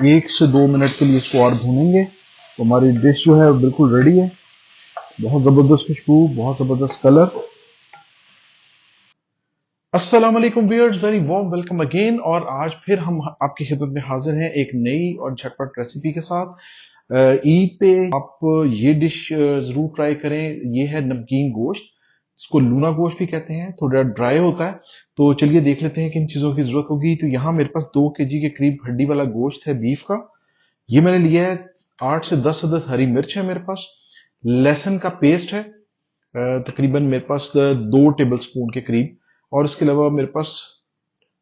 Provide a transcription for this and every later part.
1 से 2 मिनट के लिए इसको और भूनेंगे तो हमारी डिश जो है बिल्कुल रेडी है। बहुत ज़बरदस्त खुशबू, बहुत ज़बरदस्त कलर। अस्सलाम वालेकुम viewers, very warm welcome again. और आज फिर हम आपकी खिदमत में हाजिर हैं एक नई और झटपट रेसिपी के साथ। ईद पे आप ये डिश जरूर ट्राई करें। ये है नमकीन गोश्त, इसको लूना गोश्त भी कहते हैं, थोड़ा ड्राई होता है। तो चलिए देख लेते हैं किन चीज़ों की जरूरत होगी। तो यहाँ मेरे पास 2 केजी के करीब हड्डी वाला गोश्त है बीफ का। ये मैंने लिया है। 8 से 10 अदद हरी मिर्च है मेरे पास। लहसुन का पेस्ट है तकरीबन मेरे पास 2 टेबल स्पून के करीब। और इसके अलावा मेरे पास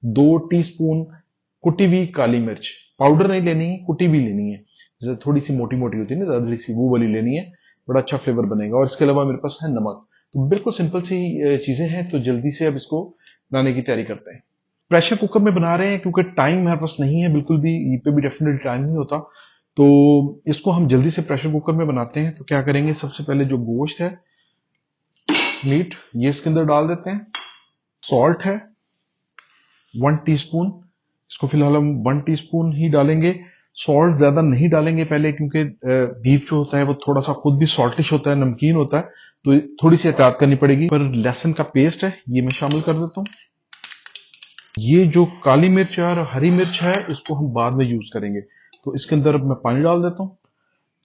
2 टीस्पून कुटी हुई काली मिर्च। पाउडर नहीं लेनी है, कुटी भी लेनी है। जैसे थोड़ी सी मोटी मोटी होती है ना, ज्यादा सी वो वाली लेनी है, बड़ा अच्छा फ्लेवर बनेगा। और इसके अलावा मेरे पास है नमक। तो बिल्कुल सिंपल सी चीजें हैं। तो जल्दी से अब इसको बनाने की तैयारी करते हैं। प्रेशर कुकर में बना रहे हैं क्योंकि टाइम हमारे पास नहीं है बिल्कुल भी। ये पे भी डेफिनेटली टाइम नहीं होता। तो इसको हम जल्दी से प्रेशर कुकर में बनाते हैं। तो क्या करेंगे, सबसे पहले जो गोश्त है, मीट, ये इसके अंदर डाल देते हैं। सॉल्ट है 1 टीस्पून, इसको फिलहाल हम 1 टीस्पून ही डालेंगे। सॉल्ट ज्यादा नहीं डालेंगे पहले, क्योंकि बीफ जो होता है वो थोड़ा सा खुद भी सॉल्टिश होता है, नमकीन होता है, तो थोड़ी सी एहतियात करनी पड़ेगी। पर लहसुन का पेस्ट है, ये मैं शामिल कर देता हूँ। ये जो काली मिर्च और हरी मिर्च है, इसको हम बाद में यूज करेंगे। तो इसके अंदर अब मैं पानी डाल देता हूँ।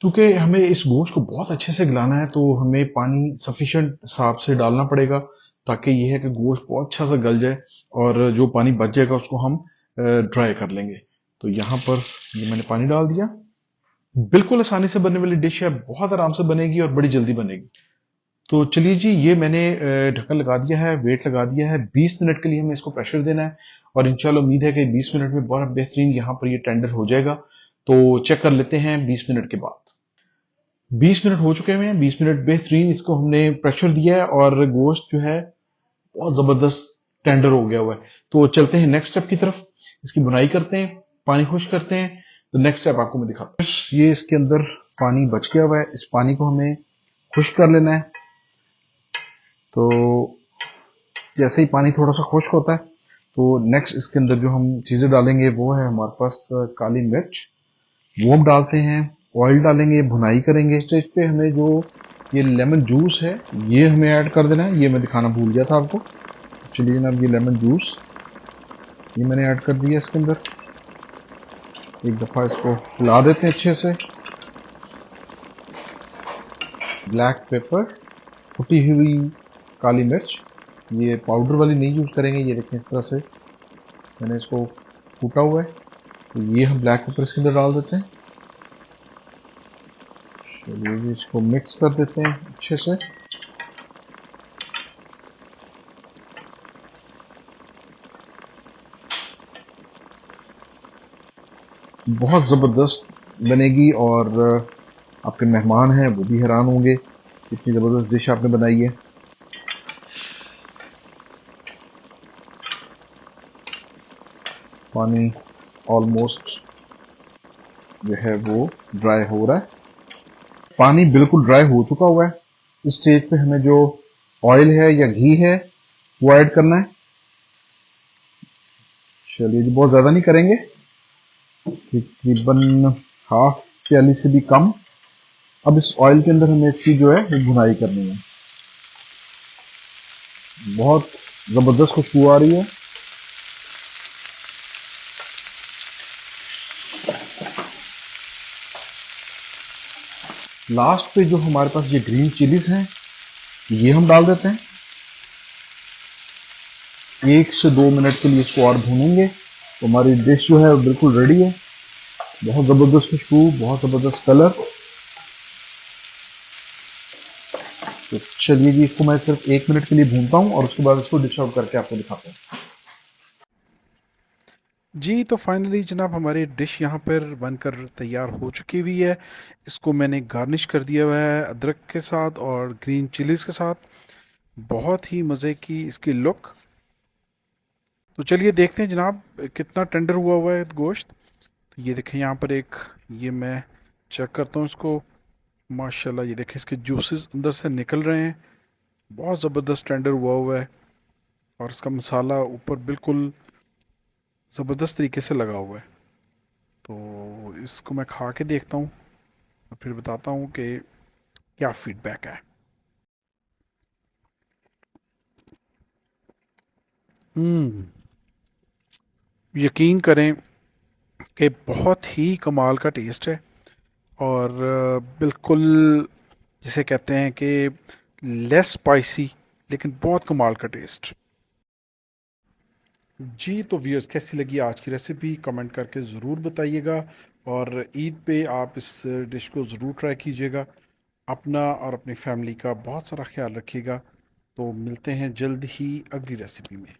क्योंकि हमें इस गोश्त को बहुत अच्छे से गलाना है, तो हमें पानी सफिशिएंट हिसाब से डालना पड़ेगा, ताकि यह है कि गोश्त बहुत अच्छा सा गल जाए। और जो पानी बच जाएगा उसको हम ड्राई कर लेंगे। तो यहाँ पर ये मैंने पानी डाल दिया। बिल्कुल आसानी से बनने वाली डिश है, बहुत आराम से बनेगी और बड़ी जल्दी बनेगी। तो चलिए जी, ये मैंने ढक्कन लगा दिया है, वेट लगा दिया है। 20 मिनट के लिए हमें इसको प्रेशर देना है। और इंशाल्लाह उम्मीद है कि 20 मिनट में बहुत बेहतरीन यहाँ पर ये टेंडर हो जाएगा। तो चेक कर लेते हैं 20 मिनट के बाद। 20 मिनट हो चुके हैं। 20 मिनट बेहतरीन इसको हमने प्रेशर दिया है और गोश्त जो है बहुत जबरदस्त टेंडर हो गया हुआ है। तो चलते हैं नेक्स्ट स्टेप की तरफ। इसकी बुनाई करते हैं, पानी खुश करते हैं। तो नेक्स्ट स्टेप आपको मैं दिखाता हूँ। ये इसके अंदर पानी बच गया हुआ है, इस पानी को हमें खुश्क कर लेना है। तो जैसे ही पानी थोड़ा सा खुश्क होता है, तो नेक्स्ट इसके अंदर जो हम चीजें डालेंगे वो है हमारे पास काली मिर्च, वो हम डालते हैं। ऑयल डालेंगे, भुनाई करेंगे। स्टेज पे हमें जो ये लेमन जूस है, ये हमें ऐड कर देना है। ये मैं दिखाना भूल गया था आपको। चलिए जनाब, ये लेमन जूस ये मैंने ऐड कर दिया इसके अंदर। एक दफा इसको हिला देते हैं अच्छे से। ब्लैक पेपर, कुटी हुई काली मिर्च, ये पाउडर वाली नहीं यूज करेंगे। ये देखें, इस तरह से मैंने इसको कूटा हुआ है। तो ये हम ब्लैक पेपर इसके अंदर डाल देते हैं। चलिए इसको मिक्स कर देते हैं अच्छे से। बहुत जबरदस्त बनेगी और आपके मेहमान हैं वो भी हैरान होंगे, इतनी जबरदस्त डिश आपने बनाई है। पानी ऑलमोस्ट जो है वो ड्राई हो रहा है। पानी बिल्कुल ड्राई हो चुका हुआ है। इस स्टेज पे हमें जो ऑयल है या घी है वो ऐड करना है। चलिए जी, बहुत ज्यादा नहीं करेंगे, तकरीबन हाफ प्याली से भी कम। अब इस ऑयल के अंदर हमें इसकी जो है वो भुनाई करनी है। बहुत जबरदस्त खुशबू आ रही है। लास्ट पे जो हमारे पास ये ग्रीन चिलीज हैं, ये हम डाल देते हैं। 1 से 2 मिनट के लिए इसको और भूनेंगे तो हमारी डिश जो है वो बिल्कुल रेडी है। बहुत जबरदस्त खुशबू, बहुत जबरदस्त कलर। तो चलिए जी, इसको मैं सिर्फ 1 मिनट के लिए भूनता हूँ और उसके बाद इसको डिश आउट करके आपको दिखाता हूँ। जी, तो फाइनली जनाब हमारी डिश यहाँ पर बनकर तैयार हो चुकी हुई है। इसको मैंने गार्निश कर दिया हुआ है अदरक के साथ और ग्रीन चिलीज़ के साथ। बहुत ही मज़े की इसकी लुक। तो चलिए देखते हैं जनाब कितना टेंडर हुआ हुआ है गोश्त। तो ये देखें यहाँ पर एक, ये मैं चेक करता हूँ इसको। माशाल्लाह, ये देखें इसके जूसेस अंदर से निकल रहे हैं। बहुत ज़बरदस्त टेंडर हुआ हुआ है और इसका मसाला ऊपर बिल्कुल ज़बरदस्त तरीके से लगा हुआ है। तो इसको मैं खा के देखता हूँ और फिर बताता हूँ कि क्या फीडबैक है। हम्म यकीन करें कि बहुत ही कमाल का टेस्ट है। और बिल्कुल जिसे कहते हैं कि लेस स्पाइसी, लेकिन बहुत कमाल का टेस्ट। जी तो व्यूअर्स, कैसी लगी आज की रेसिपी कमेंट करके ज़रूर बताइएगा। और ईद पे आप इस डिश को ज़रूर ट्राई कीजिएगा। अपना और अपनी फैमिली का बहुत सारा ख्याल रखिएगा। तो मिलते हैं जल्द ही अगली रेसिपी में।